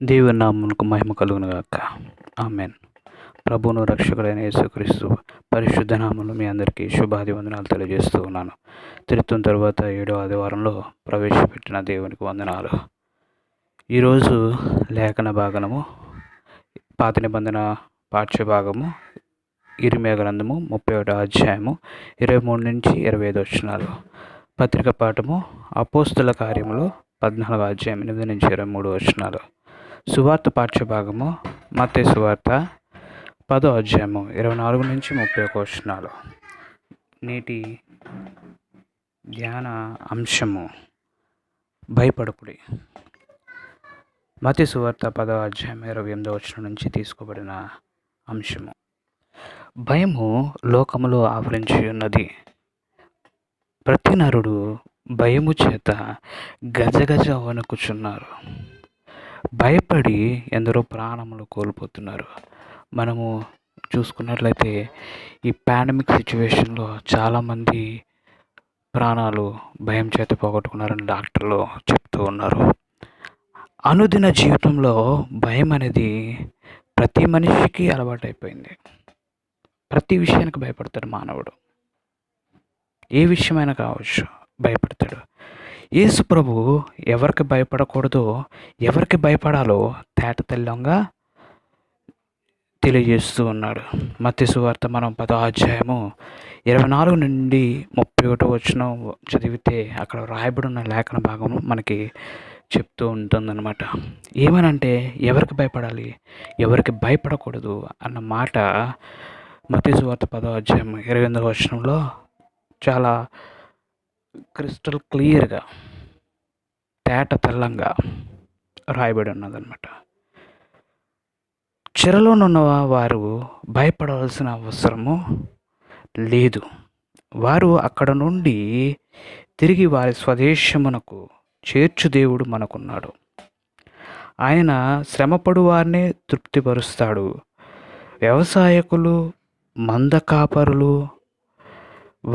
దేవుని నామమునకు మహిమ కలుగును గాక. ఆమేన్. ప్రభువును రక్షకుడైన యేసుక్రీస్తు పరిశుద్ధ నామములో మీ అందరికీ శుభాభివందనాలు తెలియజేస్తూ ఉన్నాను. తిరుత్వం తరువాత 7వ ఆదివారంలో ప్రవేశపెట్టిన దేవునికి వందనాలు. ఈరోజు లేఖన భాగము పాత నిబంధన పాఠ్యభాగము ఇర్మీయా గ్రంథము 31వ అధ్యాయము 23 నుంచి 25 వచనాలు. పత్రిక పాఠము అపోస్తల కార్యములు 14వ అధ్యాయం 8 నుంచి 23 వచనాలు. సువార్త పాఠ్యభాగము మత్తయి సువార్త 10వ అధ్యాయము 24 నుంచి 31 వచనాలు. నేటి ధ్యాన అంశము భయపడకుడి. మత్తయి సువార్త 10వ అధ్యాయం 28వ వచనం నుంచి తీసుకోబడిన అంశము. భయము లోకములో ఆవరించి ఉన్నది. ప్రతి నరుడు భయము చేత గజగజ వణుకుచున్నారు. భయపడి ఎందరో ప్రాణములు కోల్పోతున్నారు. మనము చూసుకున్నట్లయితే ఈ పాండమిక్ సిచ్యువేషన్లో చాలామంది ప్రాణాలు భయం చేత పోగొట్టుకున్నారని డాక్టర్లు చెప్తూ ఉన్నారు. అనుదిన జీవితంలో భయం అనేది ప్రతి మనిషికి అలవాటైపోయింది. ప్రతి విషయానికి భయపడతాడు మానవుడు. ఏ విషయమైనా కావచ్చు భయపడతాడు. యేసు ప్రభు ఎవరికి భయపడకూడదో, ఎవరికి భయపడాలో తేటతెల్లంగా తెలియజేస్తూ ఉన్నాడు. మత్తయి సువార్త మనం 10వ అధ్యాయము 24 నుండి 31 వచనం చదివితే అక్కడ రాయబడిన లేఖన భాగం మనకి చెప్తూ ఉంటుందన్నమాట. ఏమనంటే ఎవరికి భయపడాలి, ఎవరికి భయపడకూడదు అన్న మాట మత్తయి సువార్త 10వ అధ్యాయం 28వ వచనంలో చాలా క్రిస్టల్ క్లియర్గా తేట తెల్లంగా రాయబడి ఉన్నదన్నమాట. చెరలోనున్న వారు భయపడవలసిన అవసరము లేదు. వారు అక్కడ నుండి తిరిగి వారి స్వదేశమునకు చేర్చు దేవుడు మనకున్నాడు. ఆయన శ్రమపడు వారిని తృప్తిపరుస్తాడు. వ్యవసాయకులు, మంద కాపరులు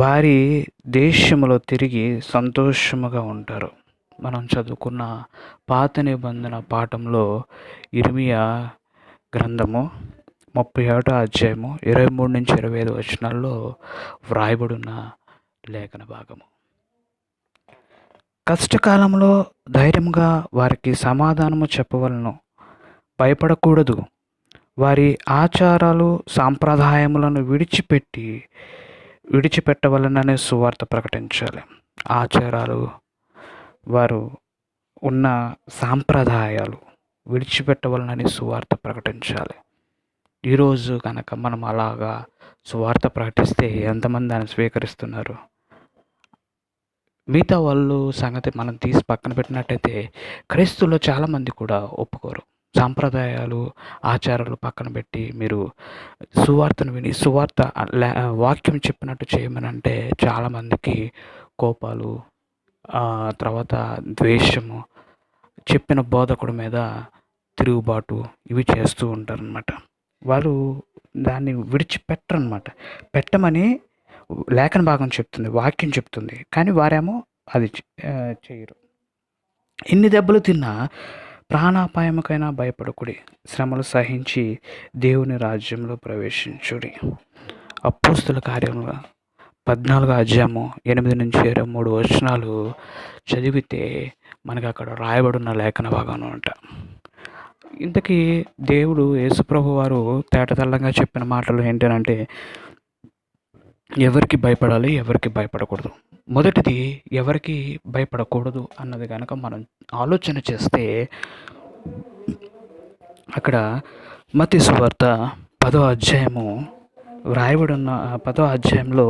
వారి దేశములో తిరిగి సంతోషముగా ఉంటారు. మనం చదువుకున్న పాత నిబంధన పాఠంలో ఇర్మీయా గ్రంథము 31వ అధ్యాయము 23 నుంచి 25 వచనాల్లో వ్రాయబడిన లేఖన భాగము. కష్టకాలంలో ధైర్యంగా వారికి సమాధానము చెప్పవలను. భయపడకూడదు. వారి ఆచారాలు సాంప్రదాయములను విడిచిపెట్టవలననే సువార్త ప్రకటించాలి. ఆచారాలు, వారు ఉన్న సాంప్రదాయాలు విడిచిపెట్టవలనని సువార్త ప్రకటించాలి. ఈరోజు కనుక మనం అలాగా సువార్త ప్రకటిస్తే ఎంతమంది దాన్ని స్వీకరిస్తున్నారు? మిగతా వాళ్ళు సంగతి మనం తీసి పక్కన పెట్టినట్టయితే క్రైస్తువులో చాలామంది కూడా ఒప్పుకోరు. సాంప్రదాయాలు, ఆచారాలు పక్కన పెట్టి మీరు సువార్తను విని వాక్యం చెప్పినట్టు చేయమనంటే చాలామందికి కోపాలు, తర్వాత ద్వేషము, చెప్పిన బోధకుడి మీద తిరుగుబాటు ఇవి చేస్తూ ఉంటారనమాట. వారు దాన్ని విడిచిపెట్టరనమాట. పెట్టమని లేఖన భాగం చెప్తుంది, వాక్యం చెప్తుంది, కానీ వారేమో అది చేయరు. ఎన్ని దెబ్బలు తిన్నా ప్రాణాపాయముకైనా భయపడకుడి. శ్రమలు సహించి దేవుని రాజ్యంలో ప్రవేశించుడి. అపోస్తల కార్యములు 14వ అధ్యాయము 8 నుంచి 23 వచనాలు చదివితే మనకు అక్కడ రాయబడిన లేఖన భాగం అనమాట. ఇంతకీ దేవుడు యేసుప్రభు వారు తేటతెల్లంగా చెప్పిన మాటలు ఏంటంటే ఎవరికి భయపడాలి, ఎవరికి భయపడకూడదు. మొదటిది ఎవరికి భయపడకూడదు అన్నది కనుక మనం ఆలోచన చేస్తే అక్కడ మత్తయి సువార్త 10వ అధ్యాయము 10వ అధ్యాయంలో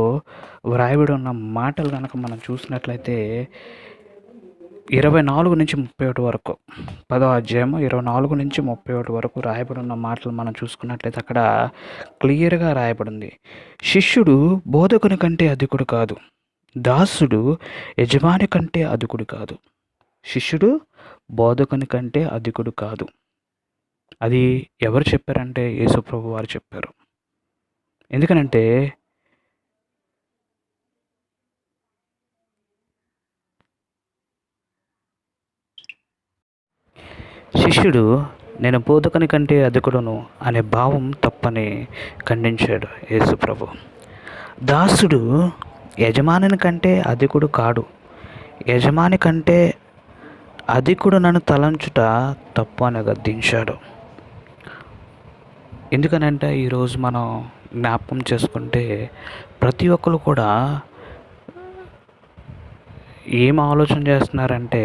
వ్రాయబడి ఉన్న మాటలు కనుక మనం చూసినట్లయితే 24 నుంచి 31 వరకు, 10వ అధ్యాయము 24 నుంచి 31 వరకు రాయబడి ఉన్న మాటలు మనం చూసుకున్నట్లయితే అక్కడ క్లియర్గా రాయబడింది. శిష్యుడు బోధకుని కంటే అధికుడు కాదు, దాసుడు యజమాని కంటే అధికుడు కాదు. శిష్యుడు బోధకుని కంటే అధికుడు కాదు. అది ఎవరు చెప్పారంటే యేసుప్రభు వారు చెప్పారు. ఎందుకనంటే శిష్యుడు నేను బోధకుని కంటే అధికుడును అనే భావం తప్పని ఖండించాడు యేసు ప్రభు. దాసుడు యజమానిని కంటే అధికుడు కాడు, యజమాని కంటే అధికుడు నన్ను తలంచుట తప్పు అని గద్దించాడు. ఎందుకనంటే ఈరోజు మనం జ్ఞాపకం చేసుకుంటే ప్రతి ఒక్కరు కూడా ఏం ఆలోచన చేస్తున్నారంటే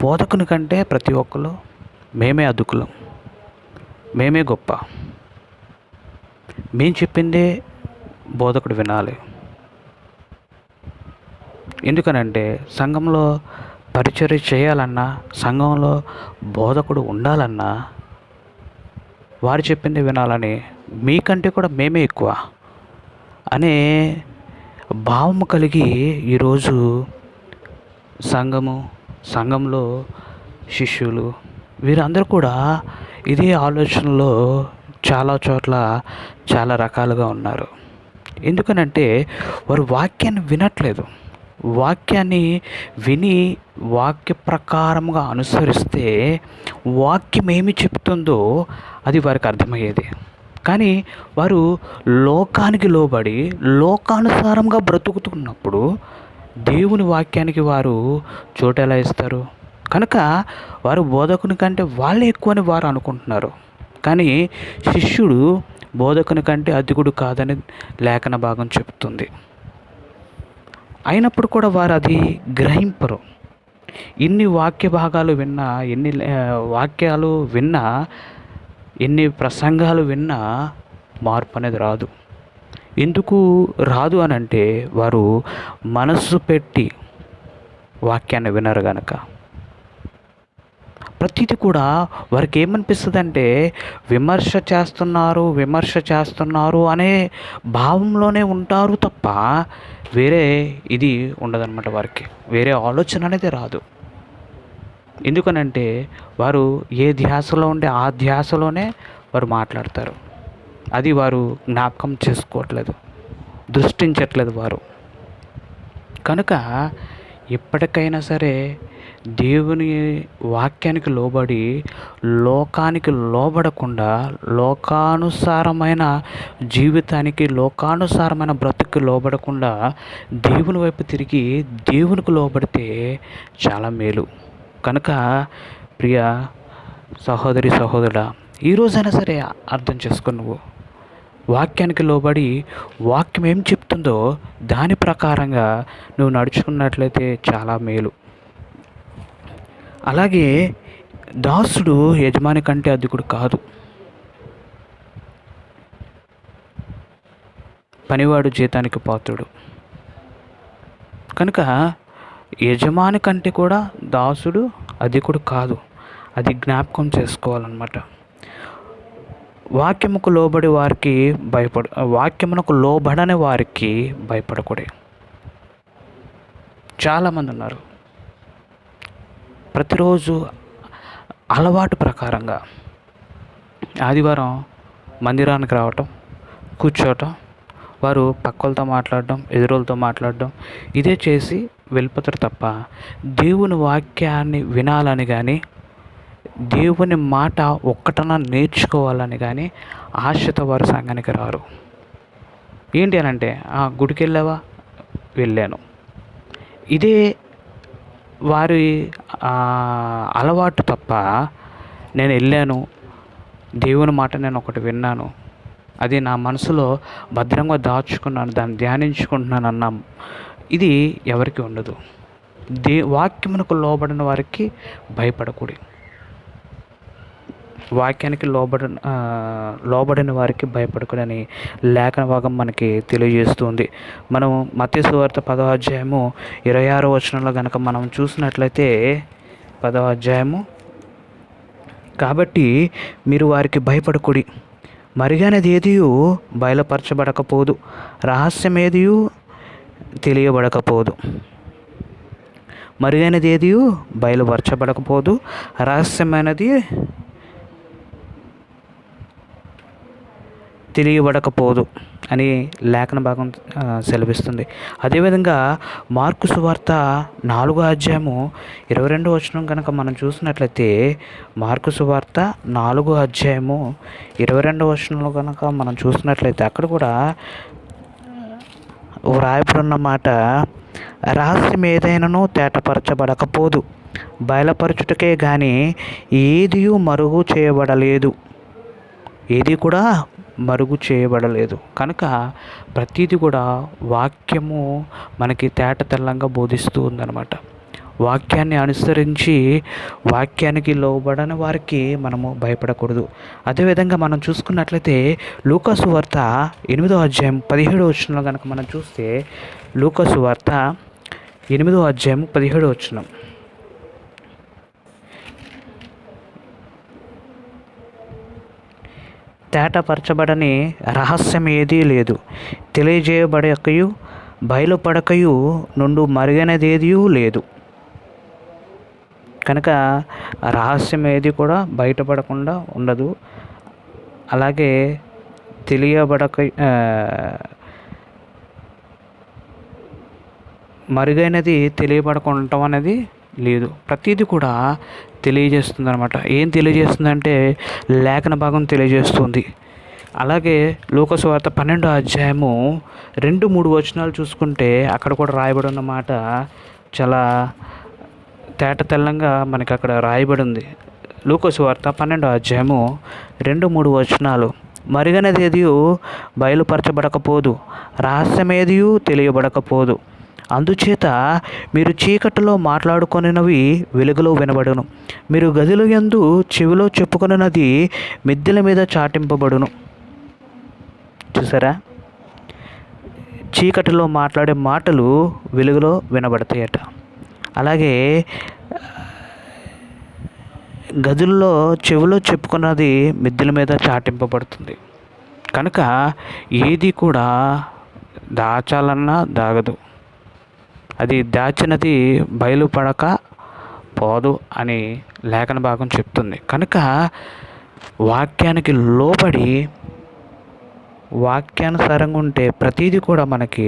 బోధకుని కంటే ప్రతి ఒక్కరు మేమే అధికులం, మేమే గొప్ప, మేము చెప్పిందే బోధకుడు వినాలి. ఎందుకనంటే సంఘంలో పరిచర్య చేయాలన్నా, సంఘంలో బోధకుడు ఉండాలన్నా వారు చెప్పింది వినాలని, మీకంటే కూడా మేమే ఎక్కువ అనే భావం కలిగి ఈరోజు సంఘంలో శిష్యులు వీరందరూ కూడా ఇదే ఆలోచనలో చాలా చోట్ల చాలా రకాలుగా ఉన్నారు. ఎందుకనంటే వారు వాక్యాన్ని వినట్లేదు. వాక్యాన్ని విని వాక్య ప్రకారముగా అనుసరిస్తే వాక్యం ఏమి చెప్తుందో అది వారికి అర్థమయ్యేది. కానీ వారు లోకానికి లోబడి లోకానుసారంగా బ్రతుకుతున్నప్పుడు దేవుని వాక్యానికి వారు చోటు ఎలా ఇస్తారు? కనుక వారు బోధకుని కంటే వాళ్ళే ఎక్కువ అని వారు అనుకుంటున్నారు. కానీ శిష్యుడు బోధకుని కంటే అధికుడు కాదని లేఖన భాగం చెప్తుంది. అయినప్పుడు కూడా వారు అది గ్రహింపరు. ఎన్ని వాక్య భాగాలు విన్నా, ఎన్ని వాక్యాలు విన్నా, ఎన్ని ప్రసంగాలు విన్నా మార్పు అనేది రాదు. ఎందుకు రాదు అని అంటే వారు మనస్సు పెట్టి వాక్యాన్ని వినరు గనక. ప్రతిదీ కూడా వారికి ఏమనిపిస్తుంది అంటే విమర్శ చేస్తున్నారు అనే భావంలోనే ఉంటారు తప్ప వేరే ఇది ఉండదన్నమాట. వారికి వేరే ఆలోచన అనేది రాదు. ఎందుకనంటే వారు ఏ ధ్యాసలో ఉంటే ఆ ధ్యాసలోనే వారు మాట్లాడతారు. అది వారు జ్ఞాపకం చేసుకోవట్లేదు, దృష్టించట్లేదు వారు. కనుక ఎప్పటికైనా సరే దేవుని వాక్యానికి లోబడి లోకానికి లోబడకుండా లోకానుసారమైన జీవితానికి లోకానుసారమైన బ్రతుకు లోబడకుండా దేవుని వైపు తిరిగి దేవునికి లోబడితే చాలా మేలు. కనుక ప్రియ సహోదరుడా, ఈరోజైనా సరే అర్థం చేసుకో. నువ్వు వాక్యానికి లోబడి వాక్యం ఏం చెప్తుందో దాని ప్రకారంగా నువ్వు నడుచుకున్నట్లయితే చాలా మేలు. అలాగే దాసుడు యజమాని కంటే అధికుడు కాదు, పనివాడు జీతానికి పాత్రుడు. కనుక యజమాని కంటే కూడా దాసుడు అధికుడు కాదు. అది జ్ఞాపకం చేసుకోవాలన్నమాట. వాక్యముకు లోబడి వారికి వాక్యమునకు లోబడని వారికి భయపడకూడదు. చాలామంది ఉన్నారు ప్రతిరోజు అలవాటు ప్రకారంగా ఆదివారం మందిరానికి రావటం, కూర్చోవటం, వారు పక్కలతో మాట్లాడడం, ఎదురోళ్ళతో మాట్లాడడం, ఇదే చేసి వెళ్ళిపోతారు తప్ప దేవుని వాక్యాన్ని వినాలని కానీ దేవుని మాట ఒక్కటన్నా నేర్చుకోవాలని కానీ ఆశతో వారు సంఘానికి రారు. ఏంటి అని అంటే గుడికి వెళ్ళావా, వెళ్ళాను, ఇదే వారి అలవాటు తప్ప నేను వెళ్ళాను, దేవుని మాట నేను ఒకటి విన్నాను, అది నా మనసులో భద్రంగా దాచుకున్నాను, దాన్ని ధ్యానించుకుంటున్నాను అన్న ఇది ఎవరికి ఉండదు. వాక్యమునకు లోబడిన వారికి భయపడకూడదు. వాక్యానికి లోబడిన వారికి భయపడకూడదని లేఖన భాగం మనకి తెలియజేస్తుంది. మనం మత్తయి సువార్త 10వ అధ్యాయము 26వ వచనంలో కనుక మనం చూసినట్లయితే 10వ అధ్యాయము, కాబట్టి మీరు వారికి భయపడకుడి, మరుగైనది ఏదియు బయలుపరచబడకపోదు, రహస్యమేదియు తెలియబడకపోదు. మరుగైనది ఏదియు బయలుపరచబడకపోదు, రహస్యమైనది తెలియబడకపోదు అని లేఖన భాగం సెలవిస్తుంది. అదేవిధంగా మార్కు సువార్త 4వ అధ్యాయము 22వ వచనం కనుక మనం చూసినట్లయితే, మార్కు సువార్త 4వ అధ్యాయము 22వ వచనంలో కనుక మనం చూసినట్లయితే అక్కడ కూడా వ్రాయబడిన మాట, రహస్యం ఏదైనాను తేటపరచబడకపోదు, బయలుపరచుటకే కానీ ఏదియూ మరుగు చేయబడలేదు, ఏది కూడా మరుగు చేయబడలేదు. కనుక ప్రతీది కూడా వాక్యము మనకి తేట తెల్లంగా బోధిస్తూ ఉందన్నమాట. వాక్యాన్ని అనుసరించి వాక్యానికి లోబడని వారికి మనము భయపడకూడదు. అదేవిధంగా మనం చూసుకున్నట్లయితే లూకాసు వార్త 8వ అధ్యాయం 17వ వచనంలో కనుక మనం చూస్తే, లూకాసు వార్త 8వ అధ్యాయం 17వ వచనం, తేటపరచబడని రహస్యం ఏదీ లేదు, తెలియజేయబడకయు బయలుపడకయు నుండి మరుగైనదేదీ లేదు. కనుక రహస్యం ఏది కూడా బయటపడకుండా ఉండదు. అలాగే మరుగైనది తెలియబడకుండా అనేది లేదు. ప్రతిదీ కూడా తెలియజేస్తుంది అనమాట. ఏం తెలియజేస్తుందంటే లేఖన భాగం తెలియజేస్తుంది. అలాగే లూకాసు వార్త 12వ అధ్యాయము 2-3 వచనాలు చూసుకుంటే అక్కడ కూడా రాయబడి ఉన్న మాట చాలా తేట తెల్లంగా మనకి అక్కడ రాయబడి ఉంది. లూకాసు వార్త 12వ అధ్యాయము 2-3 వచనాలు, మరుగైనదేదీ బయలుపరచబడకపోదు, రహస్యమేదీ తెలియబడకపోదు, అందుచేత మీరు చీకటిలో మాట్లాడుకొనినవి వెలుగులో వినబడును, మీరు గదిలో యందు చెవిలో చెప్పుకొనినది మిద్దెల మీద చాటింపబడును. చూసారా, చీకటిలో మాట్లాడే మాటలు వెలుగులో వినబడతాయట. అలాగే గదుల్లో చెవిలో చెప్పుకున్నది మిద్దెల మీద చాటింపబడుతుంది. కనుక ఏది కూడా దాచాలన్నా దాగదు, అది దాచినది బయలుపడక పోదు అని లేఖన భాగం చెప్తుంది. కనుక వాక్యానికి లోబడి వాక్యానుసారంగా ఉంటే ప్రతీది కూడా మనకి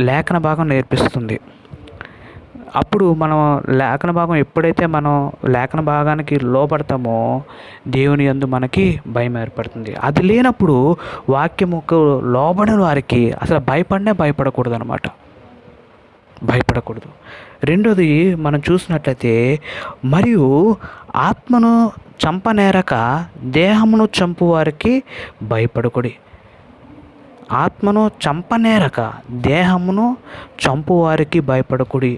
లేఖన భాగం నేర్పిస్తుంది. అప్పుడు మనం లేఖన భాగం ఎప్పుడైతే మనం లేఖన భాగానికి లోపడతామో దేవుని యందు మనకి భయం ఏర్పడుతుంది. అది లేనప్పుడు వాక్యముకు లోబడిన వారికి అసలు భయపడకూడదు అనమాట. భయపడకూడదు. రెండోది మనం చూసినట్లయితే, మరియు ఆత్మను చంపనేరక దేహమును చంపు వారికి భయపడకుడి. ఆత్మను చంపనేరక దేహమును చంపు వారికి భయపడకుడి.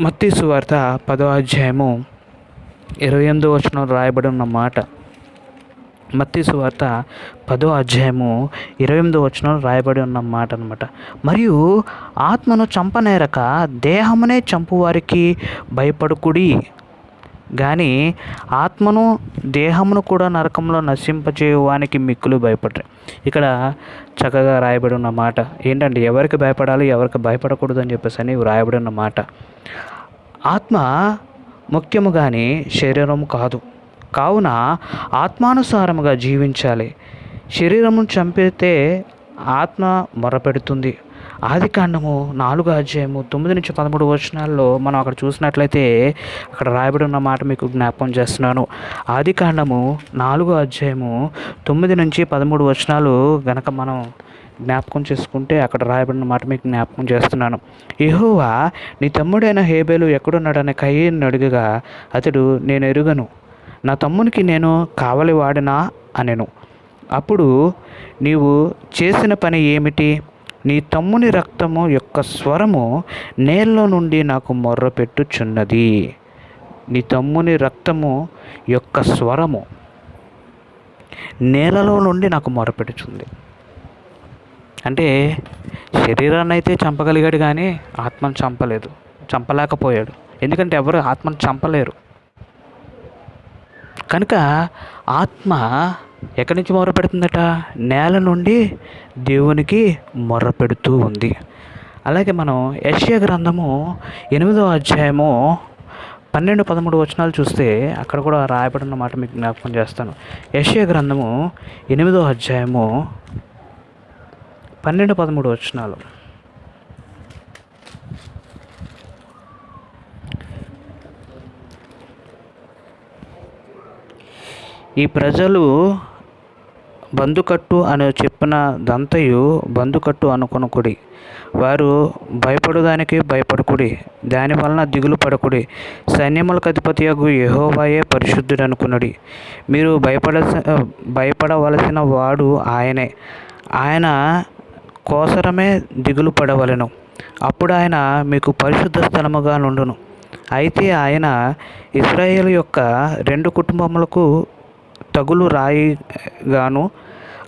మత్తయి సువార్త 10వ అధ్యాయము 28వ వచనం రాయబడి ఉన్న మాట, మత్తయి సువార్త 10వ అధ్యాయము 28వ వచనం రాయబడి ఉన్న మాట అనమాట. మరియు ఆత్మను చంపనేరక దేహమునే చంపువారికి భయపడకుడి, కానీ ఆత్మను దేహమును కూడా నరకంలో నశింపచేయవానికి మిక్కులు భయపడరు. ఇక్కడ చక్కగా రాయబడి ఉన్న మాట ఏంటంటే ఎవరికి భయపడాలి, ఎవరికి భయపడకూడదు అని చెప్పేసి అని రాయబడి ఉన్న మాట. ఆత్మ ముఖ్యము కానీ శరీరము కాదు, కావున ఆత్మానుసారముగా జీవించాలి. శరీరమును చంపితే ఆత్మ మొరపెడుతుంది. ఆదికాండము 4వ అధ్యాయము 9-13 వచనాల్లో మనం అక్కడ చూసినట్లయితే అక్కడ రాయబడి ఉన్న మాట మీకు జ్ఞాపకం చేస్తున్నాను. ఆదికాండము 4వ అధ్యాయము 9-13 వచనాలు గనక మనం జ్ఞాపకం చేసుకుంటే అక్కడ రాయబడిన మాట మీకు జ్ఞాపకం చేస్తున్నాను. యెహోవా నీ తమ్ముడైన హేబేలు ఎక్కడున్నాడని కయీనును అడుగగా అతడు, నేను ఎరుగను, నా తమ్మునికి నేను కావలి వాడినా అనెను. అప్పుడు, నీవు చేసిన పని ఏమిటి? నీ తమ్ముని రక్తము యొక్క స్వరము నేలలో నుండి నాకు మొర్రపెట్టుచున్నది. నీ తమ్ముని రక్తము యొక్క స్వరము నేలలో నుండి నాకు మొరపెట్టుచుంది. అంటే శరీరాన్ని అయితే చంపగలిగాడు కానీ ఆత్మను చంపలేకపోయాడు. ఎందుకంటే ఎవరు ఆత్మను చంపలేరు. కనుక ఆత్మ ఎక్కడి నుంచి మొరపెడుతుందట? నేల నుండి దేవునికి మొర్రపెడుతూ ఉంది. అలాగే మనం యెషయా గ్రంథము 8వ అధ్యాయము 12-13 వచనాలు చూస్తే అక్కడ కూడా రాయబడిన మాట మీకు జ్ఞాపకం చేస్తాను. యెషయా గ్రంథము 8వ అధ్యాయము 12-13 వచనాలు. ఈ ప్రజలు బందుకట్టు అని చెప్పిన దంతయు బందుకట్టు అనుకొనుకుడి. వారు భయపడుదానికి భయపడకుడి, దాని వలన దిగులు పడకుడి. సైన్యములకు అధిపతియగు యెహోవాయే పరిశుద్ధుడు అనుకునుడి. మీరు భయపడవలసిన వాడు ఆయనే. ఆయన కోసరమే దిగులు పడవలెను. అప్పుడు ఆయన మీకు పరిశుద్ధ స్థలముగా నుండును. అయితే ఆయన ఇశ్రాయేలు యొక్క 2 కుటుంబములకు తగులు రాయిగాను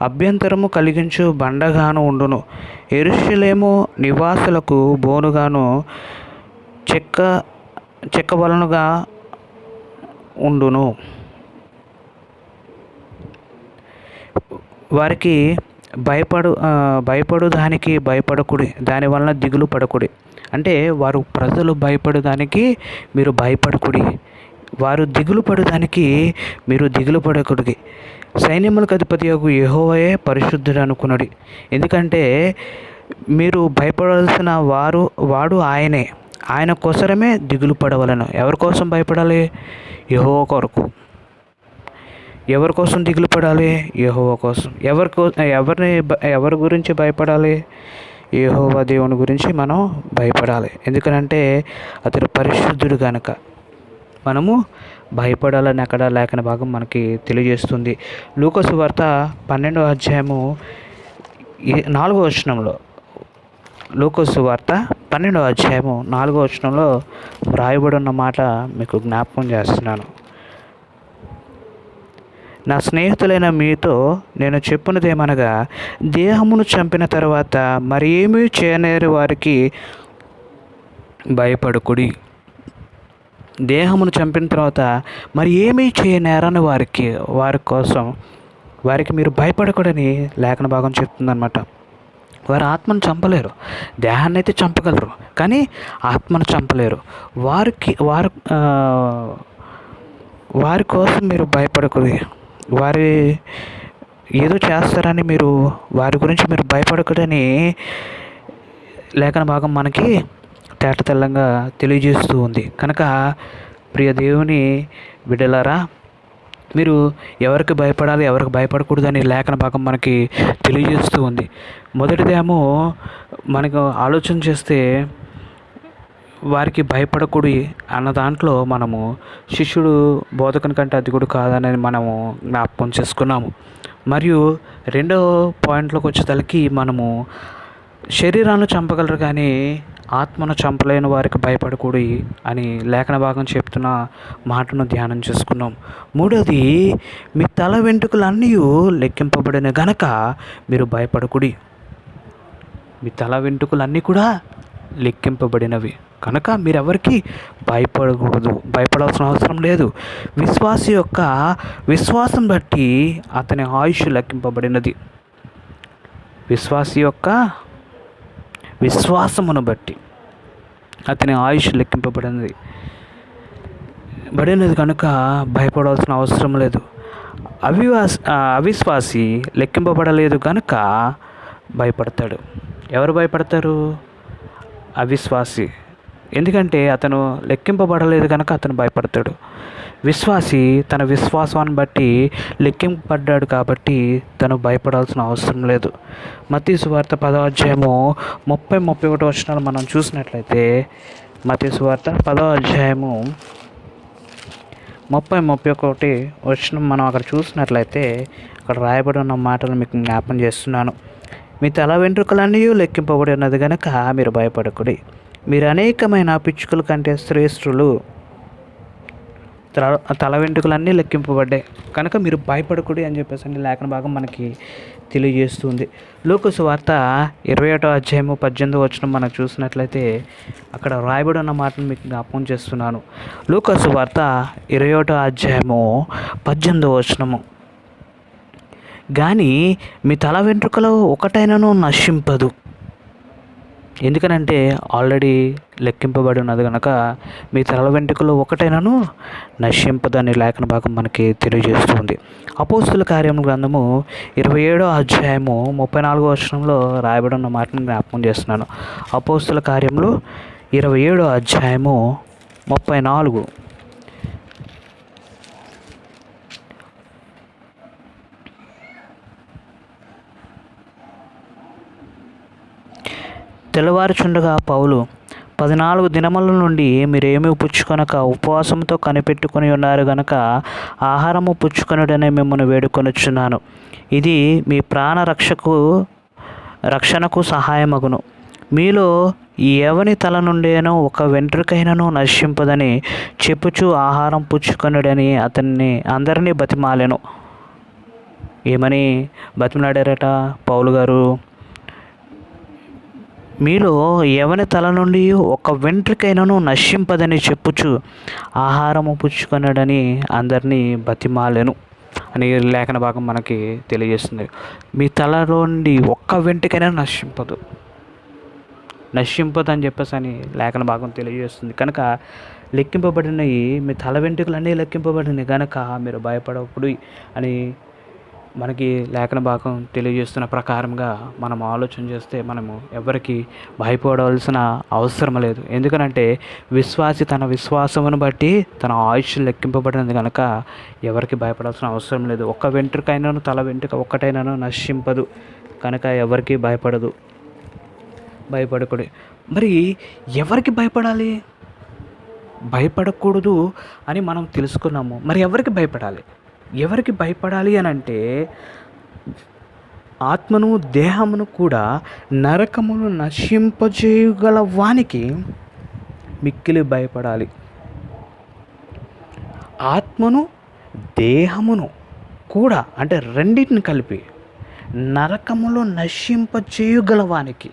అభ్యంతరము కలిగించు బండగాను ఉండును. యెరూషలేము నివాసులకు బోనుగాను చెక్కవలనుగా ఉండును. వారికి భయపడు దానికి భయపడకుడి, దాని వలన దిగులు పడకుడి. అంటే వారు ప్రజలు భయపడడానికి మీరు భయపడకుడి, వారు దిగులు పడడానికి మీరు దిగులు పడకుడి. సైన్యములకు అధిపతియగు యెహోవాయే పరిశుద్ధుడు అనుకునుడి. ఎందుకంటే మీరు భయపడాల్సిన వాడు ఆయనే. ఆయన కోసరమే దిగులు పడవలను. ఎవరి కోసం భయపడాలి? యెహోవా కొరకు. ఎవరి కోసం దిగులు పడాలి? యెహోవా కోసం. ఎవరి గురించి భయపడాలి? యెహోవా దేవుని గురించి మనం భయపడాలి. ఎందుకనంటే అతడు పరిశుద్ధుడు కనుక మనము భయపడాలని అక్కడ లేఖన భాగం మనకి తెలియజేస్తుంది. లూకా సువార్త 12వ అధ్యాయము 4వ వచనంలో, లూకా సువార్త 12వ అధ్యాయము 4వ వచనంలో వ్రాయబడి ఉన్న మాట మీకు జ్ఞాపకం చేస్తున్నాను. నా స్నేహితులైన మీతో నేను చెప్పున్నదేమనగా, దేహమును చంపిన తర్వాత మరి ఏమీ చేయనేరు వారికి భయపడకుడి. దేహమును చంపిన తర్వాత మరి ఏమీ చేయనేరని వారికి మీరు భయపడకూడని లేఖన భాగం చెప్తుందన్నమాట. వారు ఆత్మను చంపలేరు, దేహాన్ని అయితే చంపగలరు, కానీ ఆత్మను చంపలేరు. వారి కోసం మీరు భయపడకూడదు. వారి ఏదో చేస్తారని వారి గురించి మీరు భయపడకూడని లేఖన భాగం మనకి తేటతెల్లంగా తెలియజేస్తూ ఉంది. కనుక ప్రియ దేవుని బిడ్డలారా, మీరు ఎవరికి భయపడాలి, ఎవరికి భయపడకూడదని లేఖన భాగం మనకి తెలియజేస్తూ ఉంది. మొదటిదేమో మనకు ఆలోచన చేస్తే వారికి భయపడకూడి అన్న దాంట్లో మనము శిష్యుడు బోధకుని కంటే అధికుడు కాదని మనము జ్ఞాపకం చేసుకున్నాము. మరియు రెండో పాయింట్లోకి వచ్చేసరికి మనము శరీరాన్ని చంపగలరు కానీ ఆత్మను చంపలేని వారికి భయపడకూడి అని లేఖన భాగం చెప్తున్న మాటను ధ్యానం చేసుకున్నాం. మూడోది, మీ తల వెంట్రుకలన్నీ లెక్కింపబడిన గనక మీరు భయపడకుడి. మీ తల వెంట్రుకలన్నీ కూడా లెక్కింపబడినవి కనుక మీరెవరికి భయపడకూడదు, భయపడాల్సిన అవసరం లేదు. విశ్వాసి యొక్క విశ్వాసం బట్టి అతని ఆయుష్ లెక్కింపబడినది. విశ్వాసి యొక్క విశ్వాసమును బట్టి అతని ఆయుష్ లెక్కింపబడినది కనుక భయపడాల్సిన అవసరం లేదు. అవిశ్వాసి లెక్కింపబడలేదు కనుక భయపడతాడు. ఎవరు భయపడతారు? అవిశ్వాసి. ఎందుకంటే అతను లెక్కింపబడలేదు కనుక అతను భయపడతాడు. విశ్వాసి తన విశ్వాసాన్ని బట్టి లెక్కింపబడ్డాడు కాబట్టి తను భయపడాల్సిన అవసరం లేదు. మత్తయి సువార్త 10వ అధ్యాయము 30-31 వచనాలు మనం చూసినట్లయితే, మత్తయి సువార్త 10వ అధ్యాయము 30-31 వచనం మనం అక్కడ చూసినట్లయితే అక్కడ రాయబడి ఉన్న మాటలు మీకు జ్ఞాపం చేస్తున్నాను. మీ తల వెంట్రుకలన్నీ లెక్కింపబడి ఉన్నది కనుక మీరు భయపడకుడి. మీరు అనేకమైన పిచ్చుకల కంటే శ్రేష్ఠులు. తల వెంట్రుకలన్నీ లెక్కింపబడ్డాయి కనుక మీరు భయపడకుడి అని చెప్పేసి లేఖన భాగం మనకి తెలియజేస్తుంది. లూకా సువార్త 21వ అధ్యాయము 18వ వచనం మనం చూసినట్లయితే అక్కడ రాయబడి ఉన్న మాటను మీకు జ్ఞాపకం చేస్తున్నాను. లూకా సువార్త 21వ అధ్యాయము 18వ వచనము, కానీ మీ తల వెంట్రుకలో ఒకటైనను నశింపదు. ఎందుకనంటే ఆల్రెడీ లెక్కింపబడి ఉన్నది కనుక మీ తల వెంట్రుకలు ఒకటైనను నశింపదని లేఖన భాగం మనకి తెలియజేస్తుంది. అపోస్తుల కార్యముల గ్రంథము 27వ అధ్యాయము 34వ వచనంలో రాయబడి ఉన్న మాటను జ్ఞాపకం చేస్తున్నాను. అపోస్తుల కార్యములు 27వ అధ్యాయము 34. తెల్లవారుచుండగా పౌలు, 14 దినముల నుండి మీరేమీ పుచ్చుకొనక ఉపవాసంతో కనిపెట్టుకుని ఉన్నారు గనక ఆహారము పుచ్చుకొనుడనే మిమ్మల్ని వేడుకొనుచున్నాను. ఇది మీ ప్రాణ రక్షణకు సహాయమగును. మీలో ఎవని తల నుండేనో ఒక వెంట్రుకైనను నశింపదని చెప్పుచు ఆహారం పుచ్చుకొనుడని అందరినీ బతిమాలెను. ఏమని బతిమలాడారట పౌలు గారు? మీలో ఎవని తల నుండి ఒక వెంట్రుకైనను నశింపదని చెప్పుచు ఆహారము పుచ్చుకొనడని అందరినీ బతిమాలెను అని లేఖన భాగం మనకి తెలియజేస్తుంది. మీ తలలో నుండి ఒక్క వెంట్రుకైనా నశింపదని చెప్పేసి అని లేఖన భాగం తెలియజేస్తుంది. కనుక లెక్కింపబడినవి మీ తల వెంట్రుకలు అన్నీ లెక్కింపబడినవి కనుక మీరు భయపడకూడదు అని మనకి లేఖన భాగం తెలియజేస్తున్న ప్రకారంగా మనం ఆలోచన చేస్తే మనము ఎవరికి భయపడవలసిన అవసరం లేదు. ఎందుకనంటే విశ్వాసి తన విశ్వాసమును బట్టి తన ఆయుష్ లెక్కింపబడినది కనుక ఎవరికి భయపడాల్సిన అవసరం లేదు. ఒక్క వెంట్రుకైనాను తల వెంట్రుక ఒక్కటైనాను నశింపదు కనుక ఎవరికి భయపడకూడదు. మరి ఎవరికి భయపడాలి? భయపడకూడదు అని మనం తెలుసుకున్నాము. మరి ఎవరికి భయపడాలి అని అంటే ఆత్మను దేహమును కూడా నరకమును నశింపజేయగల వానికి మిక్కిలి భయపడాలి. ఆత్మను దేహమును కూడా అంటే రెండింటిని కలిపి నరకములో నశింపజేయగల వానికి